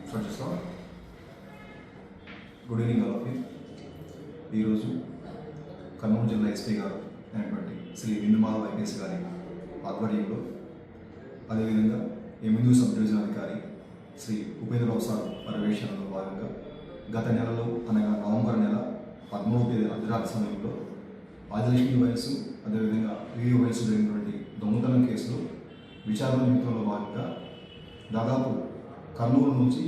Start. Good evening all of you. ఈరోజు కర్నూలు జిల్లా SP గారు అయినటువంటి శ్రీ విందుమాల ఐపీఎస్ గారి ఆధ్వర్యంలో, అదేవిధంగా ఎమ్మిది సబ్ డివిజన్ అధికారి శ్రీ ఉపేంద్రరావు సార్ పర్యవేక్షణలో భాగంగా గత నెలలో అనగా నవంబర్ నెల 13వ తేదీ అర్ధరాత్రి సమయంలో ఆదిలక్ష్మి వయస్సు అదేవిధంగా వీడియో వయస్సు జరిగినటువంటి దొంగతనం కేసులో విచారణ నిమిత్తంలో భాగంగా దాదాపు కర్నూలు నుంచి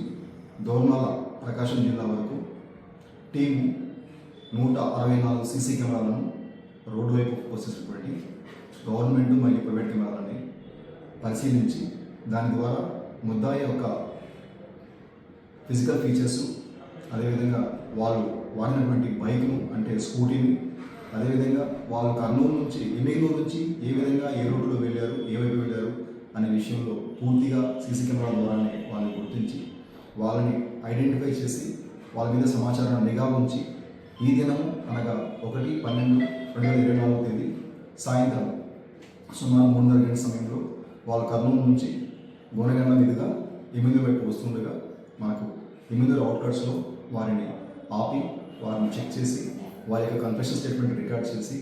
దోర్నాల ప్రకాశం జిల్లా వరకు టీము 164 సీసీ కెమెరాలను రోడ్డు వైపు పోసేసినటువంటి గవర్నమెంట్ మరియు ప్రైవేట్ కెమెరాలని పరిశీలించి దాని ద్వారా ముద్దాయి యొక్క ఫిజికల్ ఫీచర్స్, అదేవిధంగా వాళ్ళు వాడినటువంటి బైక్ను అంటే స్కూటీని, అదేవిధంగా వాళ్ళు కర్నూలు నుంచి ఎమ్మిగనూరు నుంచి ఏ విధంగా ఏ రోడ్డులో వెళ్ళారు, ఏ వైపు వెళ్ళారు అనే విషయంలో పూర్తిగా సీసీ కెమెరాల ద్వారానే వాళ్ళని గుర్తించి వాళ్ళని ఐడెంటిఫై చేసి వాళ్ళ మీద సమాచారాన్ని నిఘా ఉంచి ఈ దినం అనగా 1/12/2024 తేదీ సాయంత్రం సుమారు 3:30 గంటల సమయంలో వాళ్ళ కర్నూలు నుంచి గోనగండ మీదుగా ఎమ్మిగనూరు వైపు వస్తుండగా మనకు ఎమ్మిగనూరు అవుట్కట్స్లో వారిని ఆపి వారిని చెక్ చేసి వారి యొక్క కన్ఫెషన్ స్టేట్మెంట్ రికార్డ్ చేసి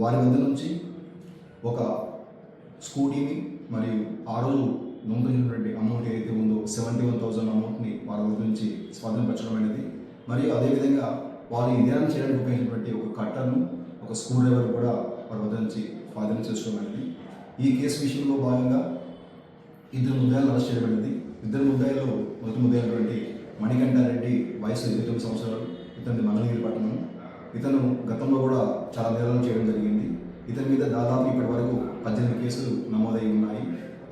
వారి వద్ద నుంచి ఒక స్కూటీని మరియు ఆ రోజు నమోదైనటువంటి అమౌంట్ ఏదైతే ఉందో 71,000 అమౌంట్ని వారి వద్ద నుంచి స్వాధీనపరచడం అనేది, మరియు అదేవిధంగా వారు ఈ నేరం చేయడానికి ఉపయోగించినటువంటి ఒక కట్టర్ను, ఒక స్క్రూ డ్రైవర్ కూడా వారి వద్ద నుంచి స్వాధీనం చేసుకోవడం అనేది. ఈ కేసు విషయంలో భాగంగా 2 ముద్దాయిలను అరెస్ట్ చేయబడింది. 2 ముద్దాయిల్లో మొదటి ముద్దాయినటువంటి మణికంఠారెడ్డి వయసు 29 సంవత్సరాలు, ఇతని మంగళగిరి పట్టణం. ఇతను గతంలో కూడా చాలా నేరాలు చేయడం జరిగింది. ఇతని మీద దాదాపు ఇప్పటి వరకు 18 కేసులు నమోదై ఉన్నాయి.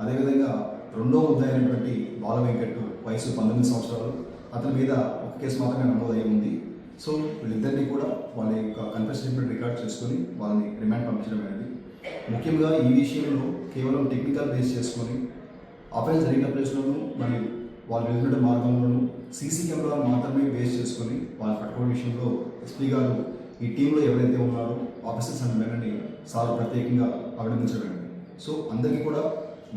అదేవిధంగా రెండో ముద్దాయి అయినటువంటి బాల వెంకట్ వయసు 19 సంవత్సరాలు, అతని మీద ఒక కేసు మాత్రమే నమోదై ఉంది. సో వీళ్ళిద్దరినీ కూడా వాళ్ళ యొక్క కన్ఫెషన్ స్టేట్మెంట్ రికార్డ్ చేసుకొని వాళ్ళని రిమాండ్ పంపించడం అనేది. ముఖ్యంగా ఈ విషయంలో కేవలం టెక్నికల్ బేస్ చేసుకొని అఫెన్స్ జరిగిన ప్లేస్లోనూ మరియు వాళ్ళు వెళ్ళిన మార్గంలోనూ సీసీ కెమెరాలు మాత్రమే బేస్ చేసుకొని వాళ్ళు పట్టుకోవడం విషయంలో ఎస్పీ గారు ఈ టీంలో ఎవరైతే ఉన్నారో ఆఫీసర్స్ అండ్ మెన్ని సార్ ప్రత్యేకంగా అభినందించడం. సో అందరికీ కూడా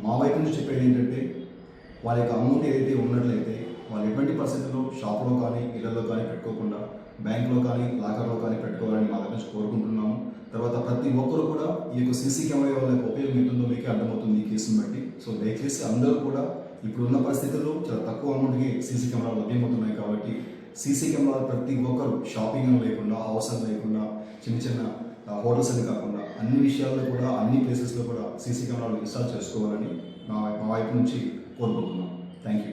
మా వైపు నుంచి చెప్పేది ఏంటంటే, వాళ్ళ యొక్క అమౌంట్ ఏదైతే ఉన్నట్లయితే వాళ్ళు ఎటువంటి పరిస్థితుల్లో షాప్లో కానీ ఇళ్లలో కానీ పెట్టుకోకుండా బ్యాంకులో కానీ లాకర్లో కానీ పెట్టుకోవాలని మా దగ్గర నుంచి కోరుకుంటున్నాము. తర్వాత ప్రతి ఒక్కరు కూడా ఈ యొక్క సీసీ కెమెరా వాళ్ళ యొక్క ఉపయోగం ఎంతుందో మీకే అర్థమవుతుంది ఈ కేసును బట్టి. సో దయచేసి అందరూ కూడా ఇప్పుడున్న పరిస్థితుల్లో చాలా తక్కువ అమౌంట్కి సీసీ కెమెరాలు లభ్యమవుతున్నాయి కాబట్టి సీసీ కెమెరాలు ప్రతి ఒక్కరు షాపింగ్ అని లేకుండా, హౌస్ అని లేకుండా, చిన్న చిన్న హోటల్స్ అని కాకుండా అన్ని విషయాల్లో కూడా అన్ని ప్లేసెస్లో కూడా సీసీ కెమెరాలు ఇన్స్టాల్ చేసుకోవాలని మా వైపు నుంచి కోరుకుంటున్నాం. Thank you.